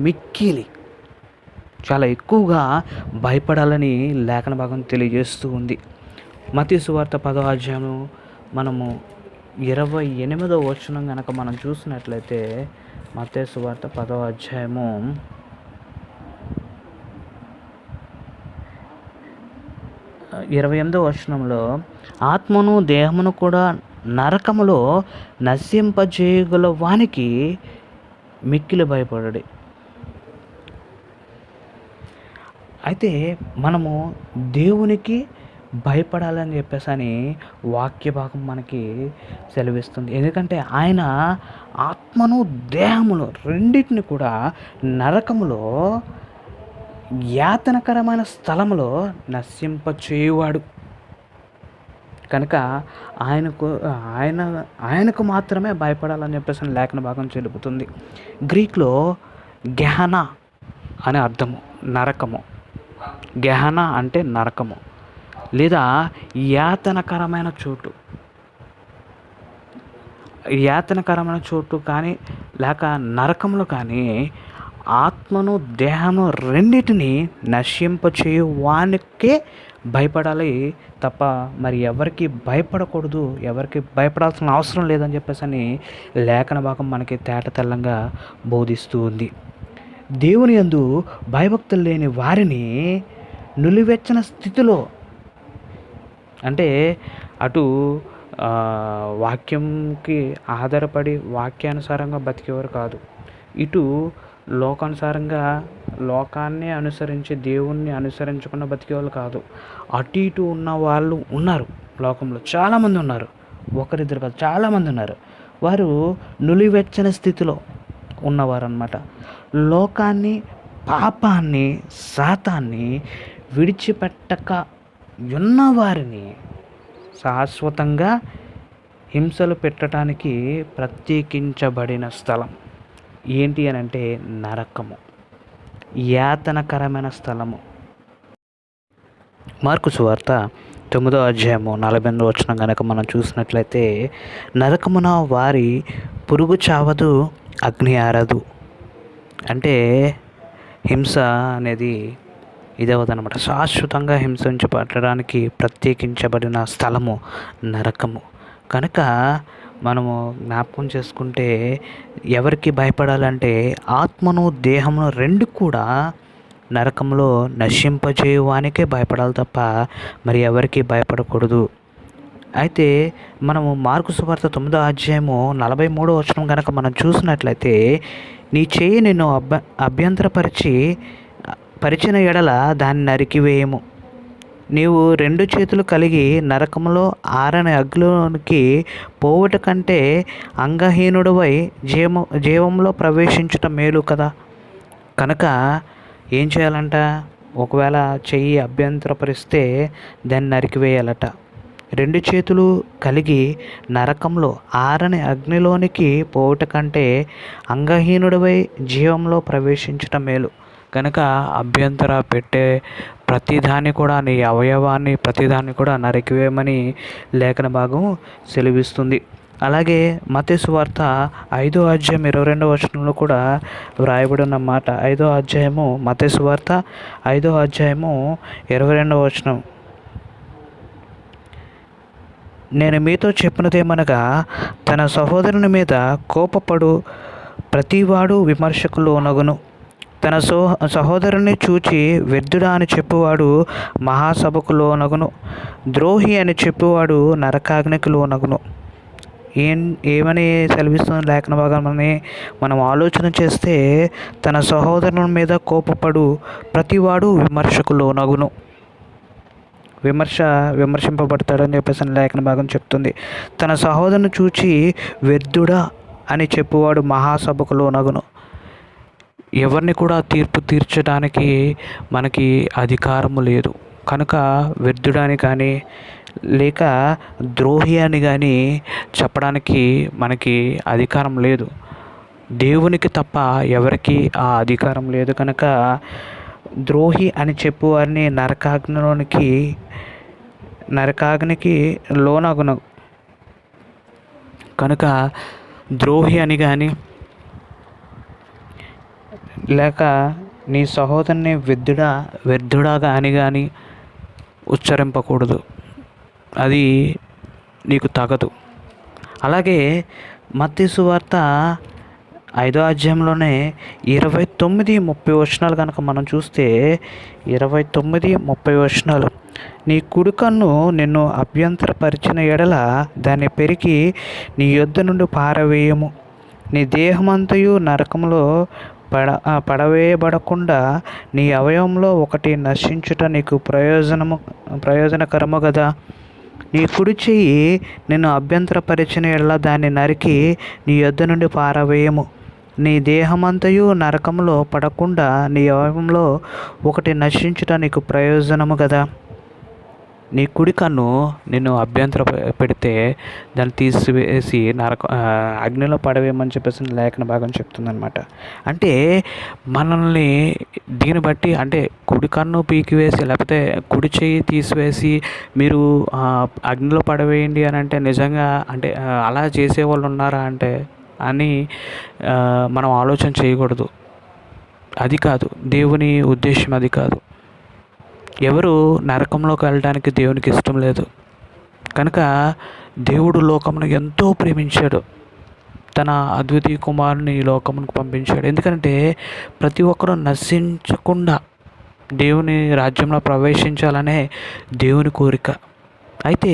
మిక్కిలి చాలా ఎక్కువగా భయపడాలని లేఖన భాగం తెలియజేస్తూ ఉంది. మత్తయి సువార్త 10వ అధ్యాయం మనము 28వ వచనం కనుక మనం చూసినట్లయితే మత్తయి సువార్త 10వ అధ్యాయము 28వ వచనంలో ఆత్మను దేహమును కూడా నరకములో నశింపజేయగల వానికి మిక్కిలి భయపడడు. అయితే మనము దేవునికి భయపడాలని చెప్పేసి అని వాక్య భాగం మనకి సెలవిస్తుంది. ఎందుకంటే ఆయన ఆత్మను దేహమును రెండింటిని కూడా నరకములో యాతనకరమైన స్థలములో నశింపచేయువాడు కనుక ఆయనకు మాత్రమే భయపడాలని చెప్పేసి లేఖన భాగం చెబుతుంది. గ్రీక్లో గెహనా అనే అర్థము నరకము. గెహనా అంటే నరకము లేదా యాతనకరమైన చోటు కానీ లేక నరకంలో కానీ ఆత్మను దేహము రెండింటిని నశింపచేయు వానికే భయపడాలి తప్ప మరి ఎవరికి భయపడకూడదు, ఎవరికి భయపడాల్సిన అవసరం లేదని చెప్పేసి అని లేఖన భాగం మనకి తేటతెల్లంగా బోధిస్తూ ఉంది. దేవుని యందు భయభక్తులు లేని వారిని నులివెచ్చని స్థితిలో అంటే అటు వాక్యంకి ఆధారపడి వాక్యానుసారంగా బతికేవారు కాదు, ఇటు లోకానుసారంగా లోకాన్ని అనుసరించి దేవుణ్ణి అనుసరించకుండా బతికేవాళ్ళు కాదు. అటు ఇటు ఉన్న వాళ్ళు ఉన్నారు లోకంలో, చాలామంది ఉన్నారు, ఒకరిద్దరు కాదు చాలామంది ఉన్నారు. వారు నులివెచ్చని స్థితిలో ఉన్నవారు అన్నమాట. లోకాన్ని, పాపాన్ని, శాతాన్ని విడిచిపెట్టక ఉన్నవారిని శాశ్వతంగా హింసలు పెట్టడానికి ప్రత్యేకించబడిన స్థలం ఏంటి అని అంటే నరకము, యాతనకరమైన స్థలము. మార్కు సువార్త 9వ అధ్యాయము 48వ వచనం కనుక మనం చూసినట్లయితే నరకమున వారి పురుగు చావదు, అగ్ని ఆరదు. అంటే హింస అనేది ఇదవదనమాట. శాశ్వతంగా హింసించబడడానికి ప్రత్యేకించబడిన స్థలము నరకము. కనుక మనము జ్ఞాపకం చేసుకుంటే ఎవరికి భయపడాలంటే ఆత్మను దేహమును రెండు కూడా నరకంలో నశింపజేయవానికే భయపడాలి తప్ప మరి ఎవరికి భయపడకూడదు. అయితే మనము మార్కు సువార్త 9వ అధ్యాయము 43వ వచనం కనుక మనం చూసినట్లయితే, నీ చేయి నిన్ను పరిచిన ఎడల దాన్ని నరికివేయము. నీవు రెండు చేతులు కలిగి నరకంలో ఆరని అగ్నిలోనికి పోవుట కంటే అంగహీనుడివై జీవంలో ప్రవేశించుట మేలు కదా. కనుక ఏం చేయాలంట? ఒకవేళ చెయ్యి అభ్యంతరపరిస్తే దాన్ని నరికివేయాలట. రెండు చేతులు కలిగి నరకంలో ఆరని అగ్నిలోనికి పోవుట కంటే అంగహీనుడివై జీవంలో ప్రవేశించటం మేలు. కనుక అభ్యంతర పెట్టే ప్రతిదాన్ని కూడా, నీ అవయవాన్ని ప్రతిదాన్ని కూడా నరికివేయమని లేఖన భాగం సెలవిస్తుంది. అలాగే మత్తయి సువార్త 5వ అధ్యాయం 22వ వచనంలో కూడా వ్రాయబడి ఉన్న మాట. 5వ అధ్యాయము మత్తయి సువార్త 5వ అధ్యాయము 22వ వచనం, నేను మీతో చెప్పినదేమనగా, తన సహోదరుని మీద కోపపడు ప్రతివాడు విమర్శకు లోనగును. తన సహోదరుని చూచి వ్యర్థుడా అని చెప్పువాడు మహాసభకు లోనగును. ద్రోహి అని చెప్పువాడు నరకాగ్నికి లోనగును. ఏమని సెలవిస్తుంది లేఖన భాగమని మనం ఆలోచన చేస్తే, తన సహోదరుని మీద కోపపడు ప్రతివాడు విమర్శకు లోనగును. విమర్శింపబడతాడని చెప్పేసి లేఖన భాగం చెప్తుంది. తన సహోదరుని చూచి వ్యర్థుడా అని చెప్పువాడు మహాసభకు లోనగును. ఎవరిని కూడా తీర్పు తీర్చడానికి మనకి అధికారము లేదు. కనుక వ్యర్థుడని కానీ లేక ద్రోహి అని కానీ చెప్పడానికి మనకి అధికారం లేదు. దేవునికి తప్ప ఎవరికి ఆ అధికారం లేదు. కనుక ద్రోహి అని చెప్పువారిని నరకాగ్నికి లోనగును. కనుక ద్రోహి అని కానీ లేక నీ సహోదరుని వ్యర్థుడాగా అని కానీ ఉచ్చరింపకూడదు. అది నీకు తగదు. అలాగే మత్తయి సువార్త 5వ అధ్యాయంలోనే 29-30 వచనాలు కనుక మనం చూస్తే, 29-30 వచనాలు, నీ కుడి కన్ను నిన్ను అభ్యంతరపరిచిన ఎడల దాన్ని పెరికి నీ యొద్ద నుండి పారవేయము. నీ దేహమంతయు నరకంలో పడవేయబడకుండా నీ అవయవంలో ఒకటి నశించుట నీకు ప్రయోజనకరము కదా. నీ కుడి చెయ్యి నిన్ను అభ్యంతరపరిచిన ఎడల దాన్ని నరికి నీ యొద్ద నుండి పారవేయము. నీ దేహమంతయు నరకంలో పడకుండా నీ అవయవంలో ఒకటి నశించుట నీకు ప్రయోజనము కదా. నీ కుడి కన్ను నిన్ను అభ్యంతర పెడితే దాన్ని తీసివేసి అగ్నిలో పడవేయమని చెప్పేసి లేఖన భాగం చెప్తుందనమాట. అంటే మనల్ని దీన్ని బట్టి, అంటే కుడి కన్ను పీకివేసి లేకపోతే కుడి చెయ్యి తీసివేసి మీరు అగ్నిలో పడవేయండి అని అంటే నిజంగా అంటే అలా చేసేవాళ్ళు ఉన్నారా అంటే అని మనం ఆలోచన చేయకూడదు. అది కాదు దేవుని ఉద్దేశం, అది కాదు. ఎవరు నరకంలోకి వెళ్ళడానికి దేవునికి ఇష్టం లేదు. కనుక దేవుడు లోకమును ఎంతో ప్రేమించాడు, తన అద్వితీయ కుమారుని ఈ లోకమునకు పంపించాడు. ఎందుకంటే ప్రతి ఒక్కరూ నశించకుండా దేవుని రాజ్యంలో ప్రవేశించాలనే దేవుని కోరిక. అయితే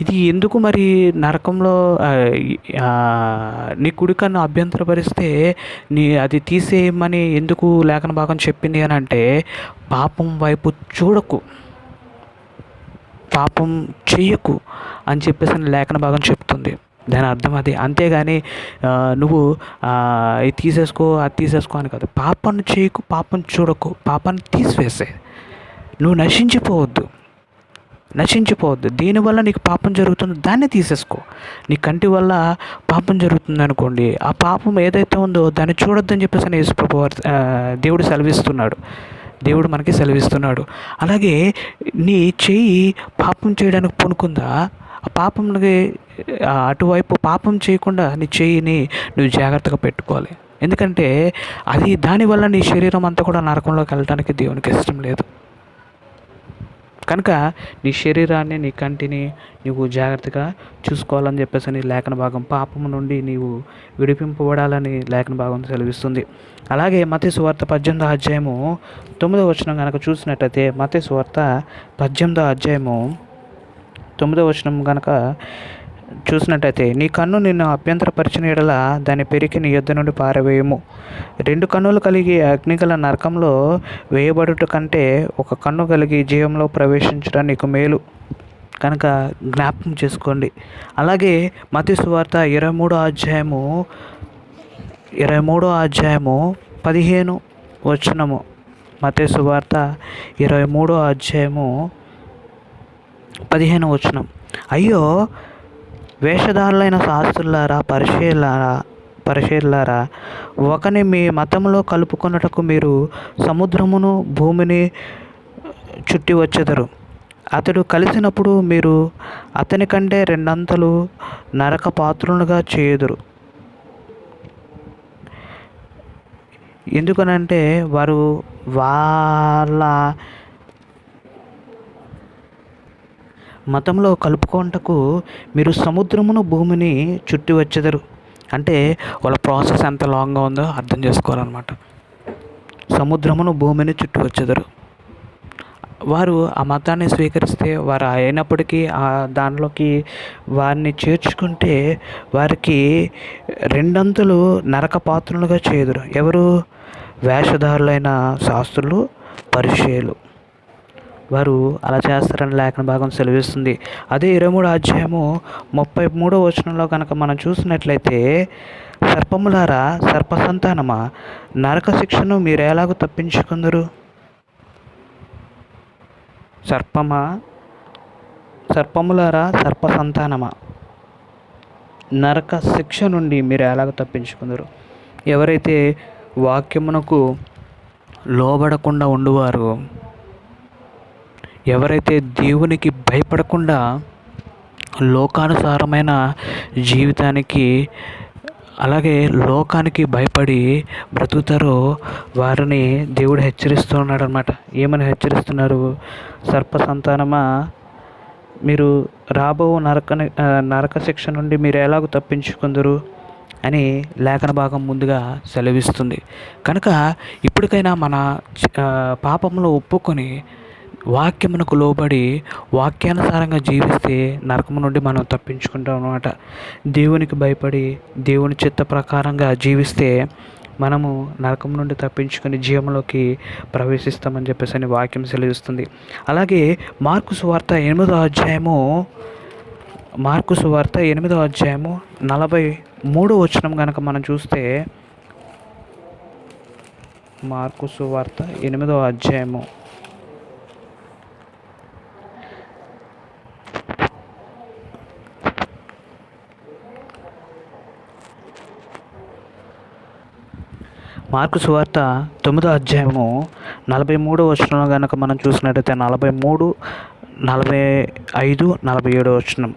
ఇది ఎందుకు మరి నరకంలో నీ కుడి కన్ను అభ్యంతరపరిస్తే అది తీసేయమని ఎందుకు లేఖన భాగం చెప్పింది అని అంటే, పాపం వైపు చూడకు, పాపం చెయ్యకు అని చెప్పేసి లేఖన భాగం చెప్తుంది. దాని అర్థం అది. అంతేగాని నువ్వు ఇది తీసేసుకో అది తీసేసుకో అని కాదు. పాపాన్ని చేయకు, పాపం చూడకు, పాపాన్ని తీసివేసే. నువ్వు నశించిపోవద్దు. దీనివల్ల నీకు పాపం జరుగుతుందో దాన్ని తీసేసుకో. నీ కంటి వల్ల పాపం జరుగుతుంది అనుకోండి, ఆ పాపం ఏదైతే ఉందో దాన్ని చూడొద్దని చెప్పేసి యేసుప్రభు దేవుడు సెలవిస్తున్నాడు. దేవుడు మనకి సెలవిస్తున్నాడు. అలాగే నీ చెయ్యి పాపం చేయడానికి పూనుకుందా, ఆ పాపంకి అటువైపు పాపం చేయకుండా నీ చెయ్యిని నువ్వు జాగ్రత్తగా పెట్టుకోవాలి. ఎందుకంటే దానివల్ల నీ శరీరం అంతా కూడా నరకంలోకి వెళ్ళడానికి దేవునికి ఇష్టం లేదు. కనుక నీ శరీరాన్ని, నీ కంటిని నువ్వు జాగ్రత్తగా చూసుకోవాలని చెప్పేసి లేఖన భాగం, పాపము నుండి నీవు విడిపింపబడాలని లేఖన భాగం సెలవిస్తుంది. అలాగే మత్తయి సువార్త 18వ అధ్యాయము 9వ వచనం కనుక చూసినట్లయితే, మత్తయి సువార్త 18వ అధ్యాయము 9వ వచనం కనుక చూసినట్టయితే, నీ కన్ను నిన్ను అభ్యంతరపరిచిన ఎడల దాని పెరికి నీ యొద్ద నుండి పారవేయము. 2 కన్నులు కలిగి అగ్నిగల నరకంలో వేయబడుట కంటే ఒక కన్ను కలిగి జీవంలో ప్రవేశించడం నీకు మేలు. కనుక జ్ఞాపకం చేసుకోండి. అలాగే మత్తయి సువార్త 23వ అధ్యాయము 15 వచనము. మత్తయి సువార్త 23వ అధ్యాయము 15 వచనం. అయ్యో వేషధారులైన శాస్త్రులారా, పరిసయ్యులారా, ఒకని మీ మతంలో కలుపుకొనుటకు మీరు సముద్రమును భూమిని చుట్టి వచ్చెదరు. అతడు కలిసినప్పుడు మీరు అతని కంటే 2 అంతలు నరక పాత్రులుగా చేయుదురు. ఎందుకనంటే వారు వాళ్ళ మతంలో కలుపుకొనుటకు మీరు సముద్రమును భూమిని చుట్టి వచ్చెదరు. అంటే వాళ్ళ ప్రాసెస్ ఎంత లాంగ్గా ఉందో అర్థం చేసుకోవాలన్నమాట. సముద్రమును భూమిని చుట్టి వచ్చెదరు. వారు ఆ మతాన్ని స్వీకరిస్తే, వారు అయినప్పటికీ దానిలోకి వారిని చేర్చుకుంటే వారికి 2 అంతులు నరక పాత్రులుగా చేయుదురు. ఎవరు? వేషధారులైన శాస్త్రులు, పరిసయ్యులు. వారు అలా చేస్తారని లేఖన భాగం సెలవిస్తుంది. అదే 23వ అధ్యాయము 33వ వచనంలో కనుక మనం చూసినట్లయితే, సర్పములారా, సర్ప సంతానమా, నరక శిక్షను మీరు ఎలాగో తప్పించుకుందరు? సర్పములారా, సర్ప సంతానమా, నరక శిక్ష నుండి మీరు ఎలాగో తప్పించుకుందరు? ఎవరైతే వాక్యమునకు లోబడకుండా ఉండువారు, ఎవరైతే దేవునికి భయపడకుండా లోకానుసారమైన జీవితానికి, అలాగే లోకానికి భయపడి బ్రతుకుతారో వారిని దేవుడు హెచ్చరిస్తున్నాడు అన్నమాట. ఏమని హెచ్చరిస్తున్నారు? సర్ప సంతానమా, మీరు రాబో నరక శిక్ష నుండి మీరు ఎలాగో తప్పించుకుందరు అని లేఖన భాగం ముందుగా సెలవిస్తుంది. కనుక ఇప్పటికైనా మన పాపంలో ఒప్పుకొని వాక్యమునకు లోబడి వాక్యానుసారంగా జీవిస్తే నరకము నుండి మనం తప్పించుకుంటాం అన్నమాట. దేవునికి భయపడి దేవుని చిత్త ప్రకారంగా జీవిస్తే మనము నరకం నుండి తప్పించుకొని జీవంలోకి ప్రవేశిస్తామని చెప్పేసి వాక్యం సెలవిస్తుంది. అలాగే మార్కు సువార్త 8వ అధ్యాయము 43వ వచనం కనుక మనం చూస్తే, మార్కు సువార్త 8వ అధ్యాయము 9వ అధ్యాయము 43వ వచనం కనుక మనం చూసినట్టయితే, 43, 45, 47 వచనం.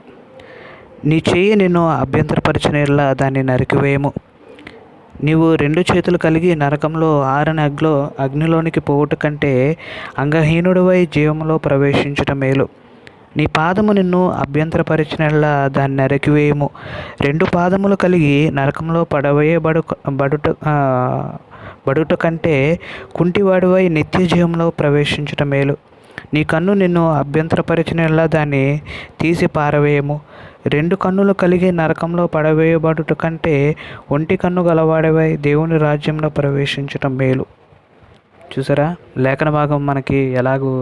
నీ చెయ్యి నిన్ను అభ్యంతరపరిచినలా దాన్ని నరికివేయము. నీవు 2 చేతులు కలిగి నరకంలో ఆరని అగ్నిలోనికి పోవుట కంటే అంగహీనుడివై జీవంలో ప్రవేశించుట మేలు. నీ పాదము నిన్ను అభ్యంతరపరిచినలా దాన్ని నరికివేయము. 2 పాదములు కలిగి నరకంలో బడుట కంటే కుంటివాడివై నిత్య జీవంలో ప్రవేశించుట మేలు. నీ కన్ను నిన్ను అభ్యంతరపరిచినలా దాన్ని తీసి పారవేయము. 2 కన్నులు కలిగి నరకంలో పడవేయబడుట కంటే ఒంటి కన్ను గలవాడివై దేవుని రాజ్యంలో ప్రవేశించటం మేలు. చూసారా, లేఖన భాగం మనకి ఎలాగూ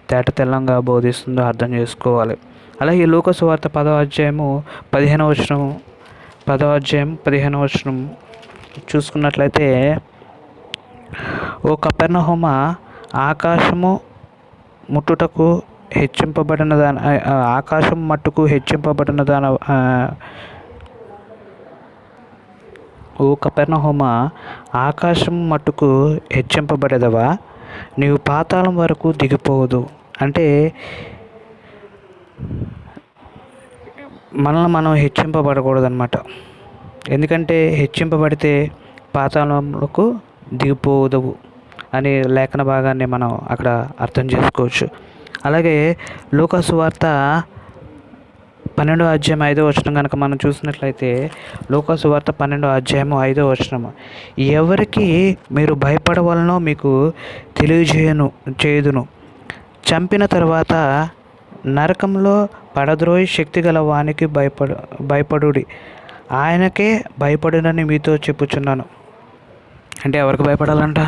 తేట తెల్లంగా బోధిస్తుందో అర్థం చేసుకోవాలి. అలాగే లూకా సువార్త 10వ అధ్యాయము 15వ వచనం చూసుకున్నట్లయితే, ఓ కపెర్నహూమ, ఆకాశము మట్టుకు హెచ్చింపబడిన ఓ కపెర్నహూమ, ఆకాశం మట్టుకు హెచ్చింపబడేదవా, నీవు పాతాళం వరకు దిగిపోవదు. అంటే మనల్ని మనం హెచ్చింపబడకూడదు అన్నమాట. ఎందుకంటే హెచ్చింపబడితే పాతాళంలోకి దిగిపోదవు అనే లేఖన భాగాన్ని మనం అక్కడ అర్థం చేసుకోవచ్చు. అలాగే లూకా సువార్త 12వ అధ్యాయం 5వ వచనం కనుక మనం చూసినట్లయితే, లూకా సువార్త 12వ అధ్యాయము 5వ వచనము, ఎవరికి మీరు భయపడవలనో మీకు చేయుదును, చంపిన తర్వాత నరకంలో పడద్రోయి శక్తి గల వానికి భయపడుడి, ఆయనకే భయపడునని మీతో చెప్పుచున్నాను. అంటే ఎవరికి భయపడాలంట?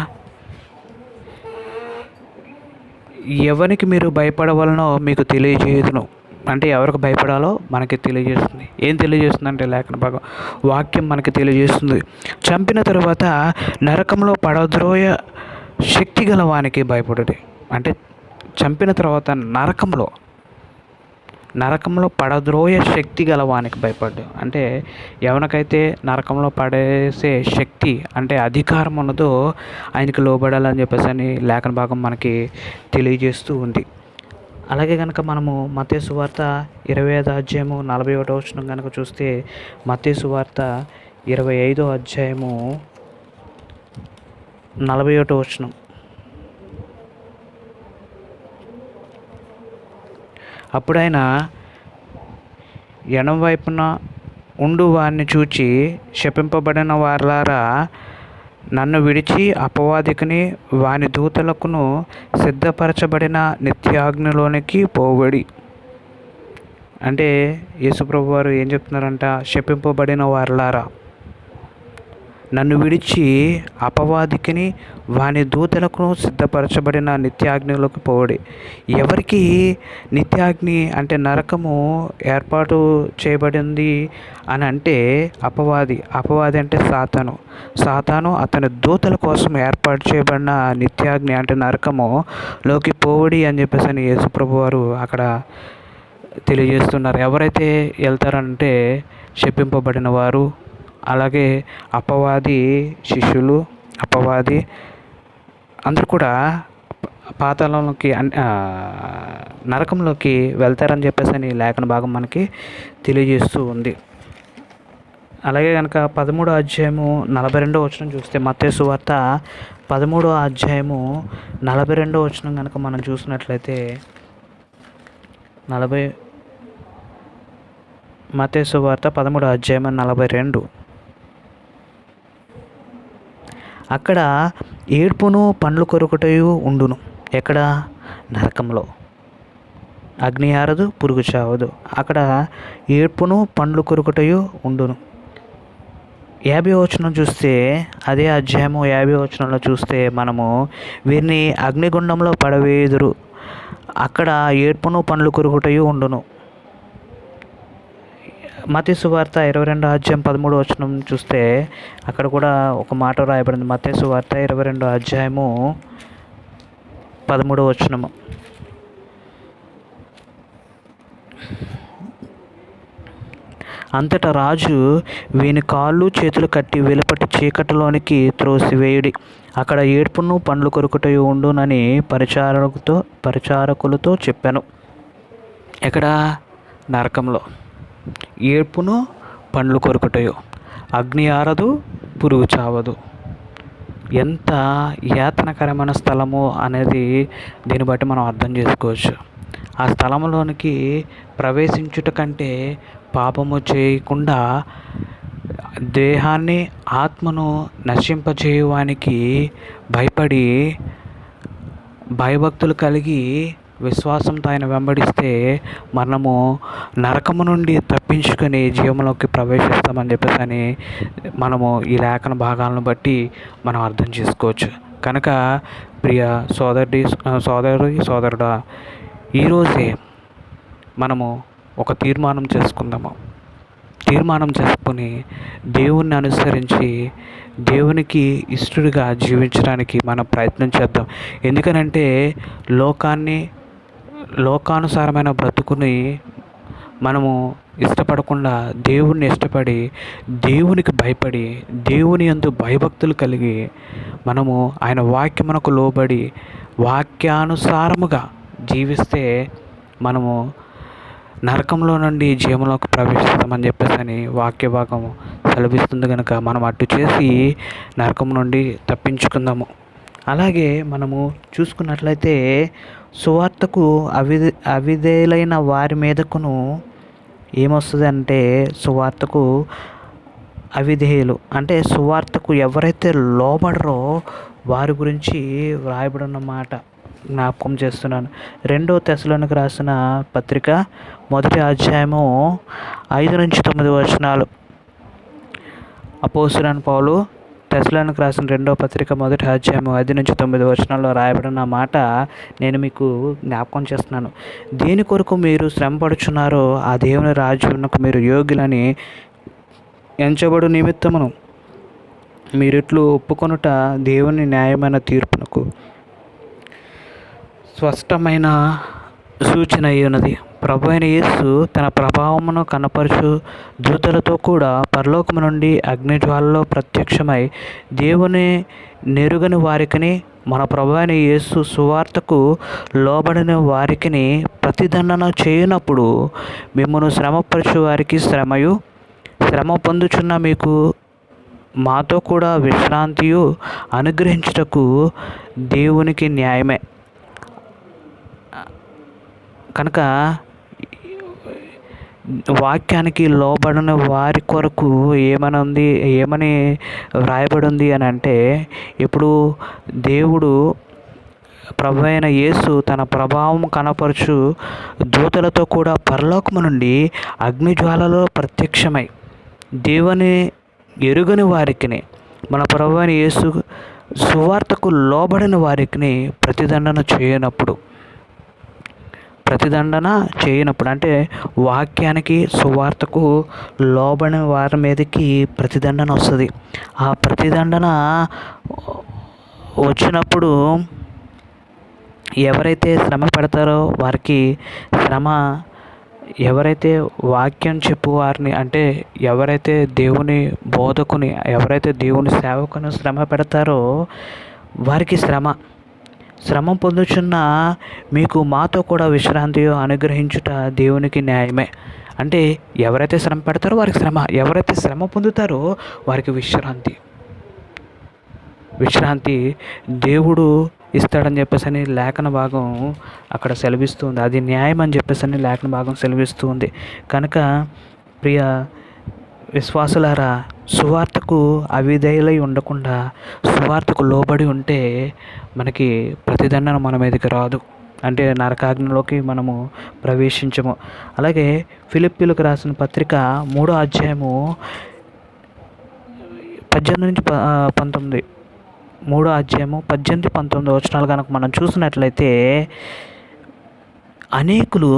ఎవరికి మీరు భయపడవలనో మీకు తెలియజేయుదును. అంటే ఎవరికి భయపడాలో మనకి తెలియజేస్తుంది. ఏం తెలియజేస్తుంది అంటే లేఖన భాగం, వాక్యం మనకి తెలియజేస్తుంది. చంపిన తరువాత నరకంలో పడద్రోయ శక్తి గల వానికి భయపడుడి. అంటే చంపిన తర్వాత నరకంలో పడద్రోయ శక్తి గలవానికి భయపడ్డు. అంటే ఎవరికైతే నరకంలో పడేసే శక్తి అంటే అధికారం ఉన్నదో ఆయనకి లోబడాలని చెప్పేసి అని లేఖన భాగం మనకి తెలియజేస్తూ ఉంది. అలాగే కనుక మనము మత్తయి సువార్త 25వ అధ్యాయము 41వ వచనం కనుక చూస్తే, మత్తయి సువార్త 25వ అధ్యాయము 41వ వచనం, అప్పుడైనా ఎడమ వైపున ఉండు వారిని చూచి, శపింపబడిన వారలారా, నన్ను విడిచి అపవాదికిని వాని దూతలకును సిద్ధపరచబడిన నిత్యాగ్నిలోనికి పోవడి. అంటే యేసుప్రభు వారు ఏం చెప్తున్నారంట? శపింపబడిన వారలారా, నన్ను విడిచి అపవాదికిని వాని దూతలకు సిద్ధపరచబడిన నిత్యాగ్నిలోకి పోవడి. ఎవరికి నిత్యాగ్ని అంటే నరకము ఏర్పాటు చేయబడింది అని అంటే అపవాది అంటే సాతాను అతని దూతల కోసం ఏర్పాటు చేయబడిన నిత్యాగ్ని అంటే నరకములోకి పోవడి అని చెప్పేసి అని యేసుప్రభు వారు అక్కడ తెలియజేస్తున్నారు. ఎవరైతే వెళ్తారంటే శపింపబడిన వారు, అలాగే అపవాది శిష్యులు, అపవాది అందరూ కూడా పాతాళంలోకి నరకంలోకి వెళ్తారని చెప్పేసి అని లేఖన భాగం మనకి తెలియజేస్తూ ఉంది. అలాగే కనుక 13వ అధ్యాయము 42వ వచనం చూస్తే, మత్తయి సువార్త 13వ అధ్యాయము 42వ వచనం కనుక మనం చూసినట్లయితే, మత్తయి సువార్త 13వ అధ్యాయము 42, అక్కడ ఏడ్పును పండ్లు కొరుకుటయు ఉండును. ఎక్కడ? నరకంలో. అగ్ని ఆరదు, పురుగు చావదు. అక్కడ ఏడ్పును పండ్లు కొరుకుటయు ఉండును. 50వ వచనం చూస్తే, అదే అధ్యాయము 50వ వచనంలో చూస్తే మనము, వీరిని అగ్నిగుండంలో పడవేయుదురు, అక్కడ ఏడ్పును పండ్లు కొరుకుటయు ఉండును. మత్తయి సువార్త 22వ అధ్యాయం 13వ వచనం చూస్తే అక్కడ కూడా ఒక మాట రాయబడింది. మత్తయి సువార్త 22వ అధ్యాయము 13వ వచనము, అంతటా రాజు వీని కాళ్ళు చేతులు కట్టి వెలుపటి చీకటిలోనికి త్రోసివేయుడి, అక్కడ ఏడ్పును పండ్లు కొరుకుటయు ఉండునని పరిచారకులతో చెప్పాను. ఎక్కడ? నరకంలో. ఏడ్పును పండ్లు కొరుకుటయు, అగ్ని ఆరదు, పురుగు చావదు. ఎంత యాతనకరమైన స్థలము అనేది దీన్ని బట్టి మనం అర్థం చేసుకోవచ్చు. ఆ స్థలంలోనికి ప్రవేశించుట కంటే పాపము చేయకుండా దేహాన్ని ఆత్మను నశింపజేయడానికి భయపడి భయభక్తులు కలిగి విశ్వాసంతో ఆయన వెంబడిస్తే మనము నరకము నుండి తప్పించుకొని జీవంలోకి ప్రవేశిస్తామని చెప్పేసి అని మనము ఈ లేఖన భాగాలను బట్టి మనం అర్థం చేసుకోవచ్చు. కనుక ప్రియ సోదరుడా, ఈరోజే మనము ఒక తీర్మానం చేసుకుని దేవుణ్ణి అనుసరించి దేవునికి ఇష్టడుగా జీవించడానికి మనం ప్రయత్నం చేద్దాం. ఎందుకనంటే లోకానుసారమైన బ్రతుకుని మనము ఇష్టపడకుండా దేవుణ్ణి ఇష్టపడి, దేవునికి భయపడి, దేవుని యందు భయభక్తులు కలిగి మనము ఆయన వాక్యమునకు లోబడి వాక్యానుసారముగా జీవిస్తే మనము నరకంలో నుండి జీవంలోకి ప్రవేశిస్తామని చెప్పేసి అని వాక్య భాగము సెలవిస్తుంది. కనుక మనం అటు చేసి నరకం నుండి తప్పించుకుందాము. అలాగే మనము చూసుకున్నట్లయితే సువార్తకు అవిధేయులైన వారి మీదకును ఏమొస్తుంది అంటే, సువార్తకు అవిధేయులు అంటే సువార్తకు ఎవరైతే లోబడరో వారి గురించి వ్రాయబడిన మాట జ్ఞాపకం చేస్తున్నాను. 2 తెస్సలోనికి రాసిన పత్రిక 1 అధ్యాయము 5-9 వచనాలు. అపోస్తలుడైన పౌలు తెస్సలోనికి రాసిన 2వ పత్రిక 1 అధ్యాయము 5-9 వచనాల్లో రాయబడిన మాట నేను మీకు జ్ఞాపకం చేస్తున్నాను. దేని కొరకు మీరు శ్రమపడుచున్నారో ఆ దేవుని రాజ్యమునకు మీరు యోగ్యులని ఎంచబడు నిమిత్తమును మీరిట్లు ఒప్పుకొనుట దేవుని న్యాయమైన తీర్పునకు స్పష్టమైన సూచన అయ్యున్నది. ప్రభువైన యేసు తన ప్రభావమును కనపరచు దూతలతో కూడా పరలోకము నుండి అగ్నిజ్వాలలో ప్రత్యక్షమై దేవుని నెరుగని వారికిని మన ప్రభువైన యేసు సువార్తకు లోబడిన వారికిని ప్రతిదండన చేయనప్పుడు మిమ్మల్ని శ్రమపరచు వారికి శ్రమ పొందుచున్న మీకు మాతో కూడా విశ్రాంతియు అనుగ్రహించుటకు దేవునికి న్యాయమే. కనుక వాక్యానికి లోబడిన వారి కొరకు ఏమని వ్రాయబడి ఉంది అని అంటే, ఇప్పుడు దేవుడు ప్రభువైన యేసు తన ప్రభావం కనపరచు దూతలతో కూడా పరలోకము నుండి అగ్నిజ్వాలలో ప్రత్యక్షమై దేవుని ఎరుగని వారికిని మన ప్రభువైన యేసు సువార్తకు లోబడిన వారికిని ప్రతిదండన చేయనప్పుడు అంటే వాక్యానికి సువార్తకు లోబడిన వారి మీదకి ప్రతిదండన వస్తుంది. ఆ ప్రతిదండన వచ్చినప్పుడు ఎవరైతే శ్రమ పెడతారో వారికి శ్రమ, ఎవరైతే వాక్యం చెప్పు వారిని అంటే ఎవరైతే దేవుని బోధకుని, ఎవరైతే దేవుని సేవకుని శ్రమ పెడతారో వారికి శ్రమ పొందుచున్న మీకు మాతో కూడా విశ్రాంతి అనుగ్రహించుట దేవునికి న్యాయమే. అంటే ఎవరైతే శ్రమ పెడతారో వారికి శ్రమ, ఎవరైతే శ్రమ పొందుతారో వారికి విశ్రాంతి దేవుడు ఇస్తాడని చెప్పేసి లేఖన భాగం అక్కడ సెలవిస్తుంది. అది న్యాయం అని చెప్పేసి లేఖన భాగం సెలవిస్తుంది. కనుక ప్రియ విశ్వాసులారా, సువార్తకు అవిధేయులై ఉండకుండా సువార్తకు లోబడి ఉంటే మనకి ప్రతిదండన మన మీదకి రాదు, అంటే నరకాగ్నిలోకి మనము ప్రవేశించము. అలాగే ఫిలిప్పీలకు రాసిన పత్రిక 3వ అధ్యాయము 18-19 3వ అధ్యాయము 18-19 వచనాలు కనుక మనం చూసినట్లయితే, అనేకులు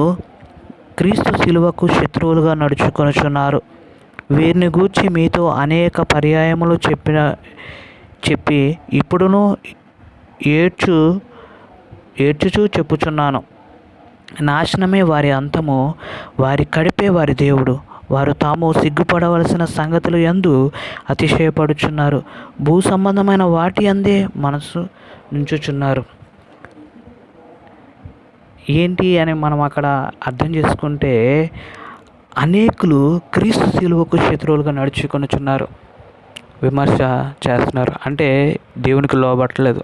క్రీస్తు శిలువకు శత్రువులుగా నడుచుకొనుచున్నారు. వీరిని గూర్చి మీతో అనేక పర్యాయములు చెప్పి ఇప్పుడును ఏడ్చుచూ చెప్పుచున్నాను. నాశనమే వారి అంతము, వారి కడిపే వారి దేవుడు. వారు తాము సిగ్గుపడవలసిన సంగతులు యందు అతిశయపడుచున్నారు. భూ సంబంధమైన వాటి అందే మనసు నుంచుచున్నారు. ఏంటి అని మనం అక్కడ అర్థం చేసుకుంటే, అనేకులు క్రీస్తు శిలువకు శత్రువులుగా నడుచుకొనుచున్నారు, విమర్శ చేస్తున్నారు. అంటే దేవునికి లోబట్టలేదు,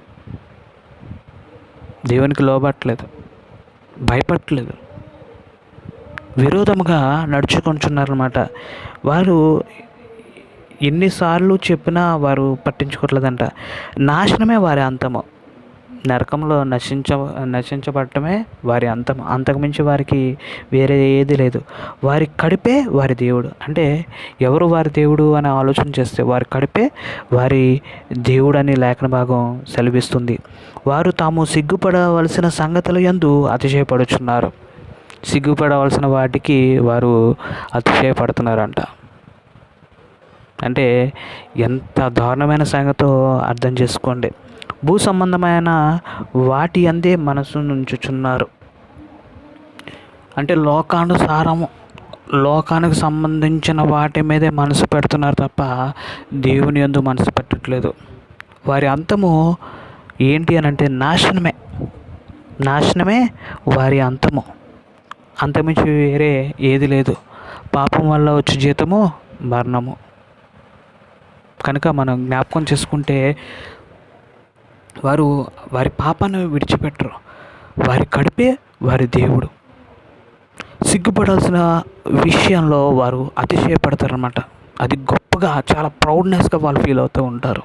భయపడట్లేదు, విరోధముగా నడుచుకొనుచున్నారు అన్నమాట. వారు ఎన్నిసార్లు చెప్పినా వారు పట్టించుకోవట్లేదంట. నాశనమే వారి అంతము, నరకంలో నశించబడటమే వారి అంతం, అంతకుమించి వారికి వేరే ఏది లేదు. వారి కడిపే వారి దేవుడు. అంటే ఎవరు వారి దేవుడు అని ఆలోచన చేస్తే వారి కడిపే వారి దేవుడు అని లేఖన భాగం సెలవిస్తుంది. వారు తాము సిగ్గుపడవలసిన సంగతుల యందు అతిశయపడుచున్నారు. సిగ్గుపడవలసిన వాటికి వారు అతిశయపడుతున్నారంట. అంటే ఎంత దారుణమైన సంగతో అర్థం చేసుకోండి. భూ సంబంధమైన వాటి అందే మనసు నుంచుచున్నారు. అంటే లోకానికి సంబంధించిన వాటి మీదే మనసు పెడుతున్నారు తప్ప దేవుని యందు మనసు పెట్టట్లేదు. వారి అంతము ఏంటి అని అంటే నాశనమే వారి అంతము, అంతమించి వేరే ఏది లేదు. పాపం వల్ల వచ్చే జీతము మరణము. కనుక మనం జ్ఞాపకం చేసుకుంటే వారు వారి పాపాన్ని విడిచిపెట్టరు. వారి కడుపే వారి దేవుడు. సిగ్గుపడాల్సిన విషయంలో వారు అతిశయపడతారనమాట. అది గొప్పగా చాలా ప్రౌడ్నెస్గా వాళ్ళు ఫీల్ అవుతూ ఉంటారు.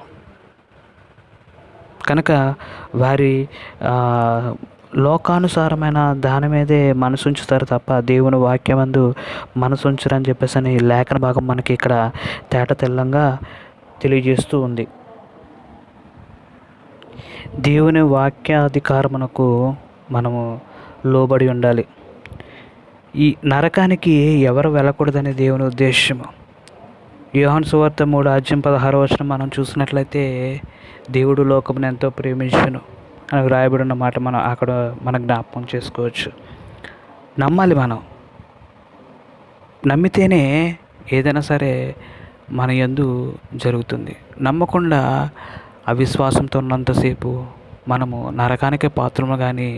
కనుక వారి లోకానుసారమైన దాని మీదే మనసు ఉంచుతారు తప్ప దేవుని వాక్యమందు మనసు ఉంచరని చెప్పేసి అని లేఖన భాగం మనకి ఇక్కడ తేట తెల్లంగా తెలియజేస్తూ ఉంది. దేవుని వాక్యాధికారమునకు మనము లోబడి ఉండాలి. ఈ నరకానికి ఎవరు వెళ్ళకూడదని దేవుని ఉద్దేశము. యోహాను సువార్త 3:16 మనం చూసినట్లయితే దేవుడు లోకమును ఎంతో ప్రేమించును అని వ్రాయబడిన మాట మనం జ్ఞాపకం చేసుకోవచ్చు. నమ్మాలి. మనం నమ్మితేనే ఏదైనా సరే మన యందు జరుగుతుంది. నమ్మకుండా అవిశ్వాసంతో ఉన్నంతసేపు మనము నరకానికి పాత్రము కానీ